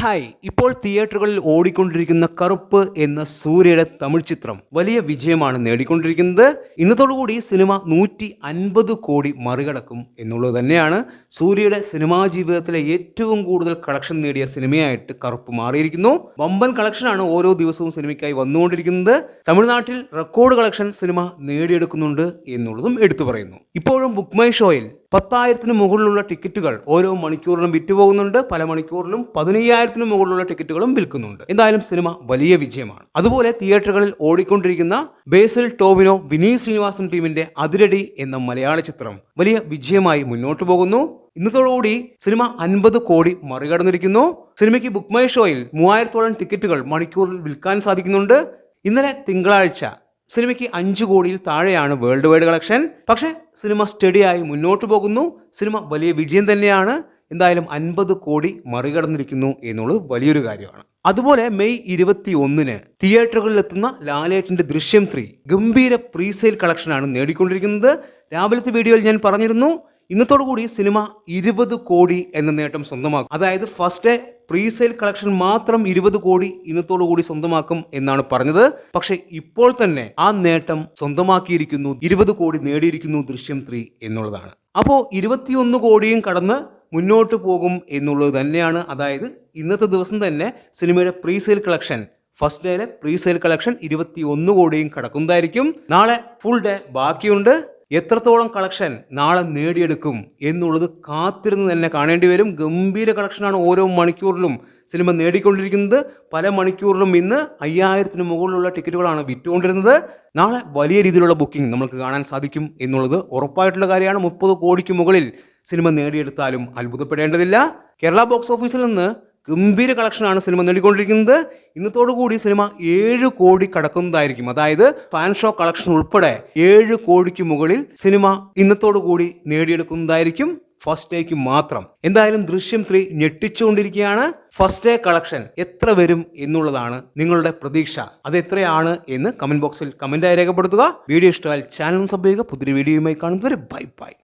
Hi, ഇപ്പോൾ തിയേറ്ററുകളിൽ ഓടിക്കൊണ്ടിരിക്കുന്ന കറുപ്പ് എന്ന സൂര്യയുടെ തമിഴ് ചിത്രം വലിയ വിജയമാണ് നേടിക്കൊണ്ടിരിക്കുന്നത്. ഇന്നത്തോടുകൂടി സിനിമ 150 കോടി മറികടക്കും എന്നുള്ളത് തന്നെയാണ് സൂര്യയുടെ സിനിമാ ജീവിതത്തിലെ ഏറ്റവും കൂടുതൽ കളക്ഷൻ നേടിയ സിനിമയായിട്ട് കറുപ്പ് മാറിയിരിക്കുന്നു. വമ്പൻ കളക്ഷനാണ് ഓരോ ദിവസവും സിനിമയ്ക്കായി വന്നുകൊണ്ടിരിക്കുന്നത്. തമിഴ്നാട്ടിൽ റെക്കോർഡ് കളക്ഷൻ സിനിമ നേടിയെടുക്കുന്നുണ്ട് എന്നുള്ളതും എടുത്തു പറയുന്നു. ഇപ്പോഴും ബുക്ക് മൈ ഷോയിൽ 10,000-ന് മുകളിലുള്ള ടിക്കറ്റുകൾ ഓരോ മണിക്കൂറിലും വിറ്റുപോകുന്നുണ്ട്. പല മണിക്കൂറിലും 15,000-ന് മുകളിലുള്ള ടിക്കറ്റുകളും വിൽക്കുന്നുണ്ട്. എന്തായാലും സിനിമ വലിയ വിജയമാണ്. അതുപോലെ തിയേറ്ററുകളിൽ ഓടിക്കൊണ്ടിരിക്കുന്ന ബേസിൽ ടോവിനോ വിനീത് ശ്രീനിവാസൻ ടീമിന്റെ അതിരടി എന്ന മലയാള ചിത്രം വലിയ വിജയമായി മുന്നോട്ട് പോകുന്നു. ഇന്നത്തോടുകൂടി സിനിമ 50 കോടി മറികടന്നിരിക്കുന്നു. സിനിമയ്ക്ക് ബുക്ക് മൈ ഷോയിൽ 3000-ഓളം ടിക്കറ്റുകൾ മണിക്കൂറിൽ വിൽക്കാൻ സാധിക്കുന്നുണ്ട്. ഇന്നലെ തിങ്കളാഴ്ച സിനിമയ്ക്ക് 5 കോടിയിൽ താഴെയാണ് വേൾഡ് വൈഡ് കളക്ഷൻ. പക്ഷേ സിനിമ സ്റ്റഡിയായി മുന്നോട്ട് പോകുന്നു. സിനിമ വലിയ വിജയം തന്നെയാണ്. എന്തായാലും 50 കോടി മറികടന്നിരിക്കുന്നു എന്നുള്ളത് വലിയൊരു കാര്യമാണ്. അതുപോലെ മെയ് 21-ന് തിയേറ്ററുകളിലെത്തുന്ന ലാലേട്ടന്റെ ദൃശ്യം 3 ഗംഭീര പ്രീസെയിൽ കളക്ഷനാണ് നേടിക്കൊണ്ടിരിക്കുന്നത്. രാവിലത്തെ വീഡിയോയിൽ ഞാൻ പറഞ്ഞിരുന്നു, ഇന്നത്തോടുകൂടി സിനിമ 20 കോടി എന്ന നേട്ടം സ്വന്തമാക്കും. അതായത് ഫസ്റ്റ് ഡേ പ്രീസെയിൽ കളക്ഷൻ മാത്രം 20 കോടി ഇന്നത്തോടുകൂടി സ്വന്തമാക്കും എന്നാണ് പറഞ്ഞത്. പക്ഷെ ഇപ്പോൾ തന്നെ ആ നേട്ടം സ്വന്തമാക്കിയിരിക്കുന്നു. 20 കോടി നേടിയിരിക്കുന്നു ദൃശ്യം 3 എന്നുള്ളതാണ്. അപ്പോൾ 21 കോടിയും കടന്ന് മുന്നോട്ട് പോകും എന്നുള്ളത് തന്നെയാണ്. അതായത് ഇന്നത്തെ ദിവസം തന്നെ സിനിമയുടെ പ്രീസെയിൽ കളക്ഷൻ, ഫസ്റ്റ് ഡേയിലെ പ്രീസെയിൽ കളക്ഷൻ 21 കോടിയും കടക്കുന്നതായിരിക്കും. നാളെ ഫുൾ ഡേ ബാക്കിയുണ്ട്. എത്രത്തോളം കളക്ഷൻ നാളെ നേടിയെടുക്കും എന്നുള്ളത് കാത്തിരുന്ന് തന്നെ കാണേണ്ടി വരും. ഗംഭീര കളക്ഷനാണ് ഓരോ മണിക്കൂറിലും സിനിമ നേടിക്കൊണ്ടിരിക്കുന്നത്. പല മണിക്കൂറിലും ഇന്ന് 5,000-ന് മുകളിലുള്ള ടിക്കറ്റുകളാണ് വിറ്റുകൊണ്ടിരുന്നത്. നാളെ വലിയ രീതിയിലുള്ള ബുക്കിംഗ് നമുക്ക് കാണാൻ സാധിക്കും എന്നുള്ളത് ഉറപ്പായിട്ടുള്ള കാര്യമാണ്. 30 കോടിക്ക് മുകളിൽ സിനിമ നേടിയെടുത്താലും അത്ഭുതപ്പെടേണ്ടതില്ല. കേരള ബോക്സ് ഓഫീസിൽ നിന്ന് ഗംഭീര കളക്ഷനാണ് സിനിമ നേടിക്കൊണ്ടിരിക്കുന്നത്. ഇന്നത്തോടുകൂടി സിനിമ 7 കോടി കടക്കുന്നതായിരിക്കും. അതായത് ഫാൻ ഷോ കളക്ഷൻ ഉൾപ്പെടെ 7 കോടിക്ക് മുകളിൽ സിനിമ ഇന്നത്തോടുകൂടി നേടിയെടുക്കുന്നതായിരിക്കും ഫസ്റ്റ് ഡേക്ക് മാത്രം. എന്തായാലും ദൃശ്യം 3 ഞെട്ടിച്ചുകൊണ്ടിരിക്കുകയാണ്. ഫസ്റ്റ് ഡേ കളക്ഷൻ എത്ര വരും എന്നുള്ളതാണ് നിങ്ങളുടെ പ്രതീക്ഷ. അത് എത്രയാണ് എന്ന് കമന്റ് ബോക്സിൽ കമന്റായി രേഖപ്പെടുത്തുക. വീഡിയോ ഇഷ്ടമായാൽ ചാനൽ സബ് ചെയ്യുക. പുതിയ വീഡിയോയുമായി കാണുന്നവരെ ബൈ ബൈ.